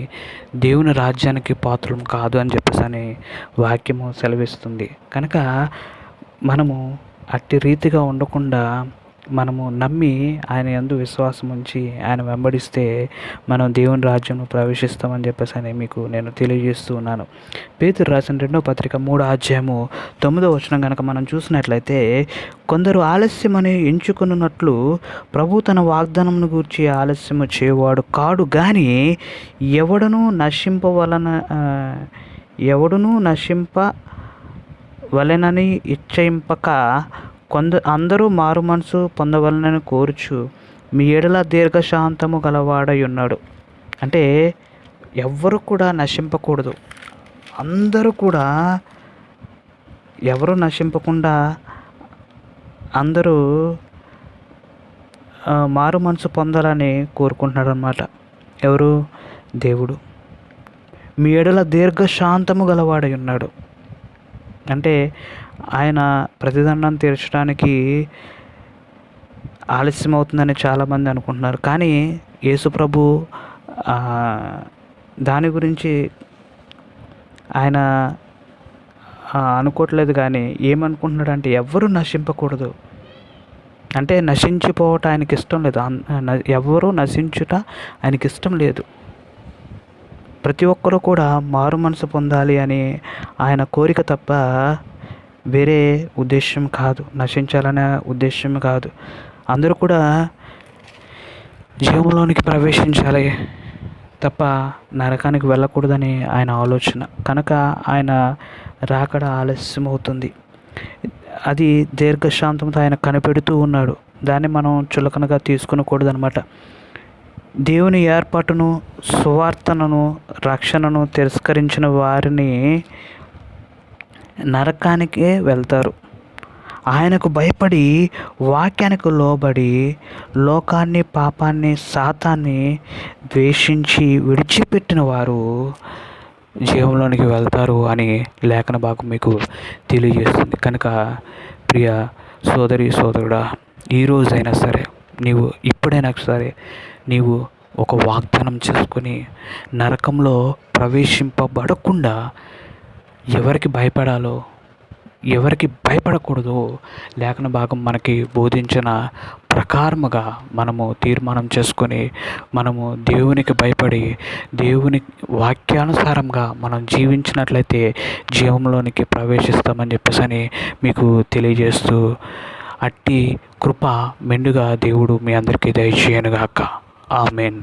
దేవుని రాజ్యానికి పాత్రం కాదు అని చెప్పేసి అని వాక్యము సెలవిస్తుంది. కనుక మనము అట్టి రీతిగా ఉండకుండా మనము నమ్మి ఆయన యందు విశ్వాసం ఉంచి ఆయన వెంబడిస్తే మనం దేవుని రాజ్యంలో ప్రవేశిస్తామని చెప్పేసి అని మీకు నేను తెలియజేస్తూ ఉన్నాను. పేతురు రాసిన 2వ పత్రిక 3:9 కనుక మనం చూసినట్లయితే, కొందరు ఆలస్యమని ఎంచుకున్నట్లు ప్రభు తన వాగ్దానమును గూర్చి ఆలస్యము చేయవాడు కాడు గాని ఎవడునూ నశింపవలెనని ఇచ్చయింపక అందరూ మారు మనసు పొందవలనని కోరుచు మీ ఎడల దీర్ఘశాంతము గలవాడై ఉన్నాడు. అంటే ఎవ్వరు కూడా నశింపకూడదు. అందరూ కూడా ఎవరు నశింపకుండా అందరూ మారు మనసు పొందాలని కోరుకుంటున్నాడు అన్నమాట. ఎవరు? దేవుడు. మీ ఎడల దీర్ఘశాంతము గలవాడై ఉన్నాడు. అంటే ఆయన ప్రతిదండం తీర్చడానికి ఆలస్యం అవుతుందని చాలామంది అనుకుంటున్నారు. కానీ యేసు ప్రభు దాని గురించి ఆయన అనుకోవట్లేదు. కానీ ఏమనుకుంటున్నాడు అంటే ఎవ్వరూ నశింపకూడదు. అంటే నశించిపోవటం ఆయనకి ఇష్టం లేదు. ఎవరు నశించుట ఆయనకి ఇష్టం లేదు. ప్రతి ఒక్కరూ కూడా మారు మనసు పొందాలి అని ఆయన కోరిక తప్ప వేరే ఉద్దేశం కాదు. నశించాలనే ఉద్దేశం కాదు. అందరూ కూడా జీవంలోనికి ప్రవేశించాలి తప్ప నరకానికి వెళ్ళకూడదని ఆయన ఆలోచన. కనుక ఆయన రాకడ ఆలస్యం అవుతుంది. అది దీర్ఘశాంతంతో ఆయన కనిపెడుతూ ఉన్నాడు. దాన్ని మనం చులకనగా తీసుకునకూడదనమాట. దేవుని ఏర్పాటును, సువార్తను, రక్షణను తిరస్కరించిన వారిని నరకానికే వెళ్తారు. ఆయనకు భయపడి వాక్యానికి లోబడి లోకాన్ని, పాపాన్ని, సాతాన్ని ద్వేషించి విడిచిపెట్టిన వారు జీవంలోనికి వెళ్తారు అని లేఖన భాగం మీకు తెలియజేస్తుంది. కనుక ప్రియ సోదరి సోదరుడా, ఈరోజైనా సరే ఇప్పుడైనా సరే నీవు ఒక వాగ్దానం చేసుకొని నరకంలో ప్రవేశింపబడకుండా ఎవరికి భయపడాలో, ఎవరికి భయపడకూడదో లేఖన భాగం మనకి బోధించిన ప్రకారముగా మనము తీర్మానం చేసుకొని మనము దేవునికి భయపడి దేవుని వాక్యానుసారంగా మనం జీవించినట్లయితే జీవంలోనికి ప్రవేశిస్తామని చెప్పేసి మీకు తెలియజేస్తూ, అట్టి కృప మెండుగా దేవుడు మీ అందరికీ దయచేయనుగాక. ఆమెన్.